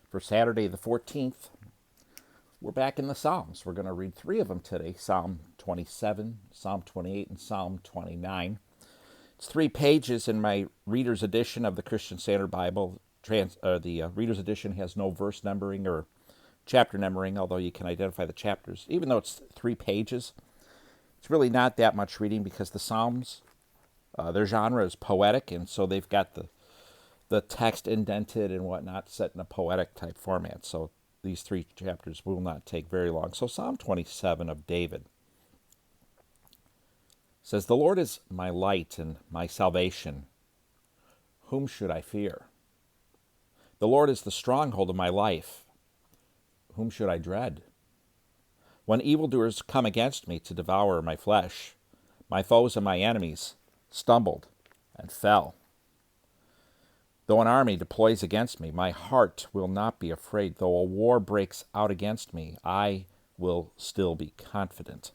For Saturday the 14th, we're back in the Psalms. We're going to read three of them today, Psalm 27, Psalm 28, and Psalm 29. It's 3 pages in my Reader's Edition of the Christian Standard Bible. The Reader's Edition has no verse numbering or chapter numbering, although you can identify the chapters. Even though it's 3 pages, it's really not that much reading because the Psalms, their genre is poetic, and so they've got the text indented and whatnot set in a poetic type format. So these 3 chapters will not take very long. So Psalm 27 of David says, "The Lord is my light and my salvation. Whom should I fear? The Lord is the stronghold of my life. Whom should I dread? When evildoers come against me to devour my flesh, my foes and my enemies stumbled and fell. Though an army deploys against me, my heart will not be afraid. Though a war breaks out against me, I will still be confident.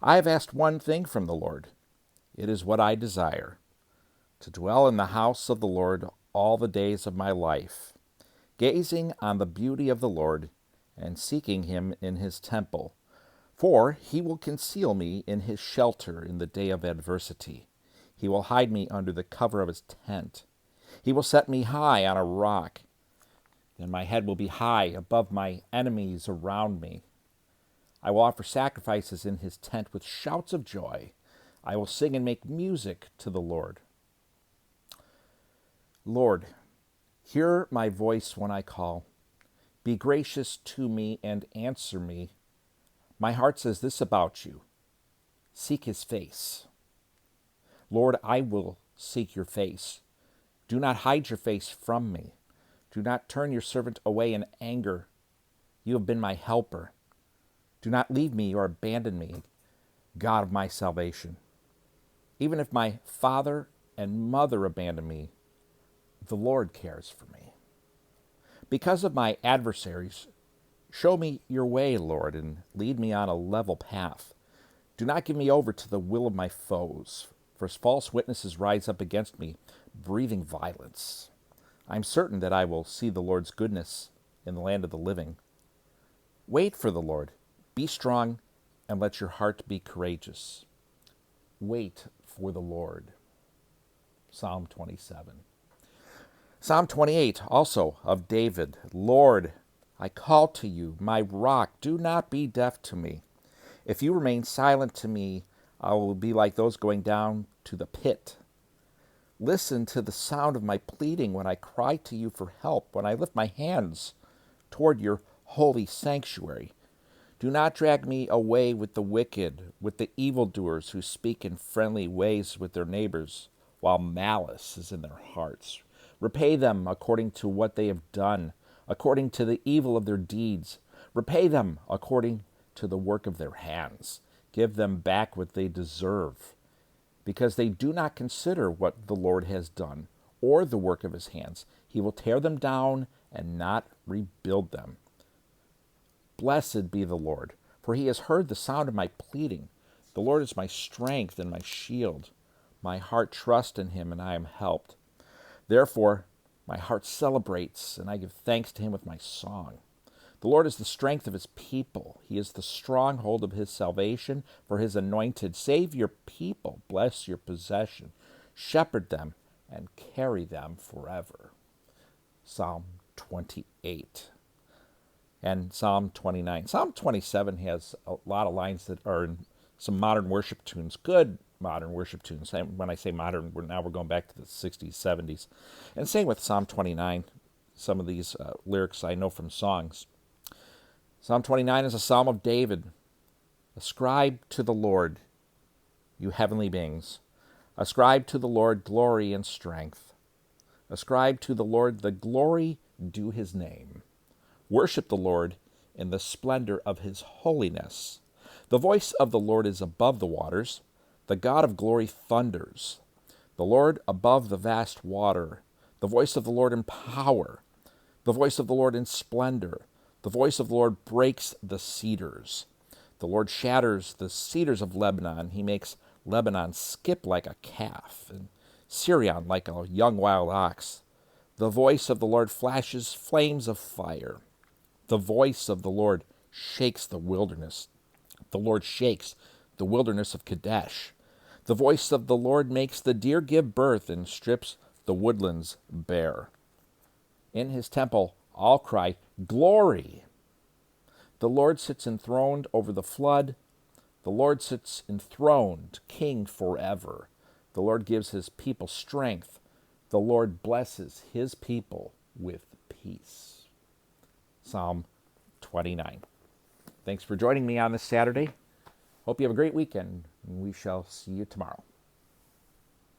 I have asked one thing from the Lord. It is what I desire, to dwell in the house of the Lord all the days of my life, gazing on the beauty of the Lord and seeking him in his temple. For he will conceal me in his shelter in the day of adversity. He will hide me under the cover of his tent. He will set me high on a rock. Then my head will be high above my enemies around me. I will offer sacrifices in his tent with shouts of joy. I will sing and make music to the Lord. Lord, hear my voice when I call. Be gracious to me and answer me. My heart says this about you. Seek his face. Lord, I will seek your face. Do not hide your face from me. Do not turn your servant away in anger. You have been my helper. Do not leave me or abandon me, God of my salvation. Even if my father and mother abandon me, the Lord cares for me. Because of my adversaries, show me your way, Lord, and lead me on a level path. Do not give me over to the will of my foes, for false witnesses rise up against me, breathing violence. I am certain that I will see the Lord's goodness in the land of the living. Wait for the Lord. Be strong, and let your heart be courageous. Wait for the Lord." Psalm 27. Psalm 28, also of David. "Lord, I call to you, my rock. Do not be deaf to me. If you remain silent to me, I will be like those going down to the pit. Listen to the sound of my pleading when I cry to you for help, when I lift my hands toward your holy sanctuary. Do not drag me away with the wicked, with the evildoers who speak in friendly ways with their neighbors, while malice is in their hearts. Repay them according to what they have done, according to the evil of their deeds. Repay them according to the work of their hands. Give them back what they deserve, because they do not consider what the Lord has done, or the work of his hands. He will tear them down and not rebuild them. Blessed be the Lord, for he has heard the sound of my pleading. The Lord is my strength and my shield. My heart trusts in him, and I am helped. Therefore, my heart celebrates, and I give thanks to him with my song. The Lord is the strength of his people. He is the stronghold of his salvation for his anointed. Save your people. Bless your possession. Shepherd them and carry them forever." Psalm 28. And Psalm 29. Psalm 27 has a lot of lines that are in some modern worship tunes, good modern worship tunes. When I say modern, we're going back to the 60s, 70s. And same with Psalm 29. Some of these lyrics I know from songs. Psalm 29 is a psalm of David. "Ascribe to the Lord, you heavenly beings. Ascribe to the Lord glory and strength. Ascribe to the Lord the glory due his name. Worship the Lord in the splendor of his holiness. The voice of the Lord is above the waters. The God of glory thunders. The Lord above the vast water. The voice of the Lord in power. The voice of the Lord in splendor. The voice of the Lord breaks the cedars. The Lord shatters the cedars of Lebanon. He makes Lebanon skip like a calf, and Sirion like a young wild ox. The voice of the Lord flashes flames of fire. The voice of the Lord shakes the wilderness. The Lord shakes the wilderness of Kadesh. The voice of the Lord makes the deer give birth and strips the woodlands bare. In his temple all cry, Glory! The Lord sits enthroned over the flood. The Lord sits enthroned, king forever. The Lord gives his people strength. The Lord blesses his people with peace. Psalm 29. Thanks for joining me on this Saturday. Hope you have a great weekend, and we shall see you tomorrow.